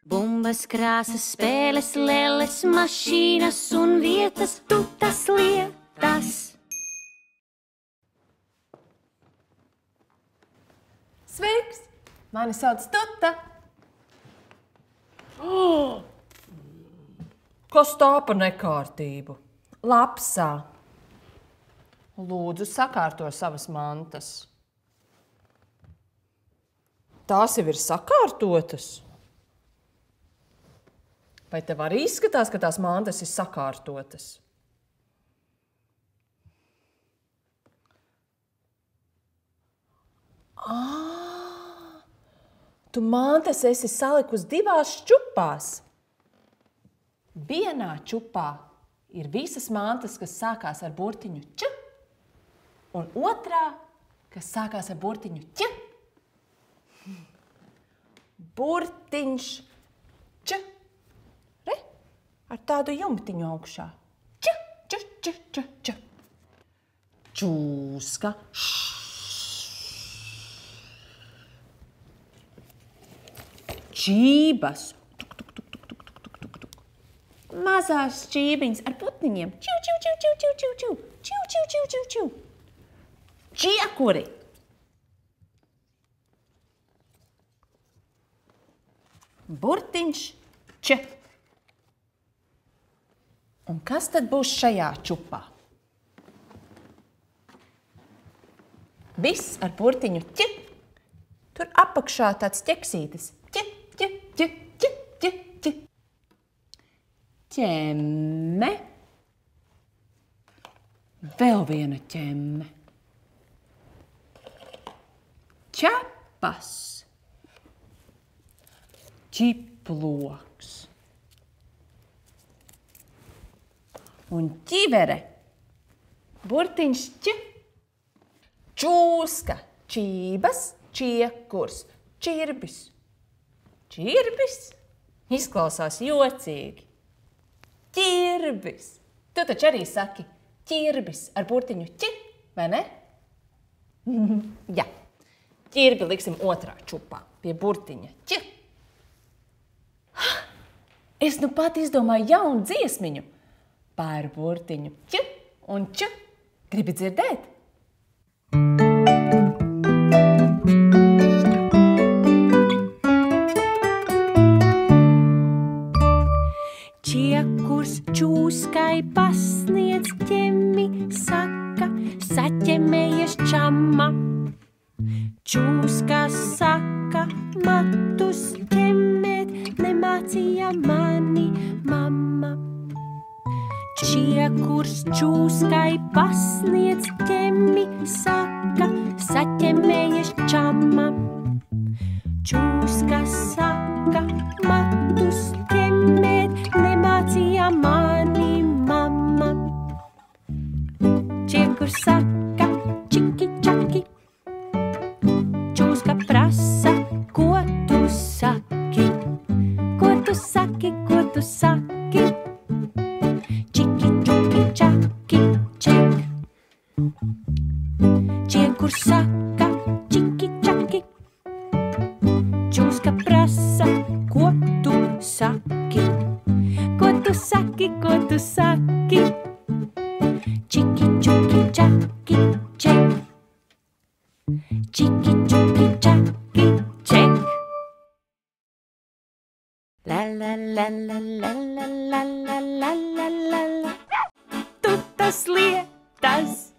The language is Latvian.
Bumbas, krāsas, spēles, lelles, mašīnas un vietas, tutas lietas. Sveiks! Mani sauc Tuta. Kas tā pa nekārtību? Lapsā. Lūdzu, sakārto savas mantas. Tās jau ir sakārtotas. Vai tev arī izskatās, ka tās mantas ir sakārtotas? Tu mantas esi salikusi divās čupās. Vienā čupā ir visas mantas, kas sākās ar burtiņu č, un otrā, kas sākās ar burtiņu ķ. Burtiņš č. Re? Ar tādu jumtiņu augšā. Č, č, č, č, č. Čūska. Čības. Mazās čībiņas ar putniņiem. Čiu, čiu, čiu, čiu, čiu, čiu, čiu. Čiu, čiu, čiu, čiu, čiu. Čiekuri. Burtiņš č. Un kas tad būs šajā čupā? Viss ar burtiņu ķ. Tur apakšā tāds ķeksītis. Ķ, ķ, ķ, ķ, ķ, ķ. Ķemme. Vēl viena ķemme. Čepas. Ķiploks. Un ķivere. Burtiņš ķ. Čūska. Čības. Čiekurs. Čirbis. Čirbis? Izklausās jocīgi. Ķirbis. Tu taču arī saki ķirbis ar burtiņu ķi, vai ne? Jā. Ķirbi liksim otrā čupā pie burtiņa ķi. Es nu pat izdomāju jaunu dziesmiņu par burtiņu ķi un č. Gribi dzirdēt? Čiekurs čūskai pasniedz ķemmi, saka, saķemējies čama. Čūska saka, matus ķemmēt, nemācīja mani mamma. Čiekurs čūskai pasniedz ķemmi, saka, saķemējies čama. Čūska saka, matus ķemmēt, nemācīja mani mamma. Čiekurs saka, čiki, čaki. Čūska prasa, ko tu saki? Ko tu saki, ko tu saki? Čiki, čuki, čaki, ček. Čiekurs saka, čiki, čaki. Čūska prasa, ko tu saki? Ko tu saki, ko tu saki? Čiki, čuki, čaki, ček. Čiki, čuki, čaki, ček. La la la la la la la la la la la. Tutas lietas.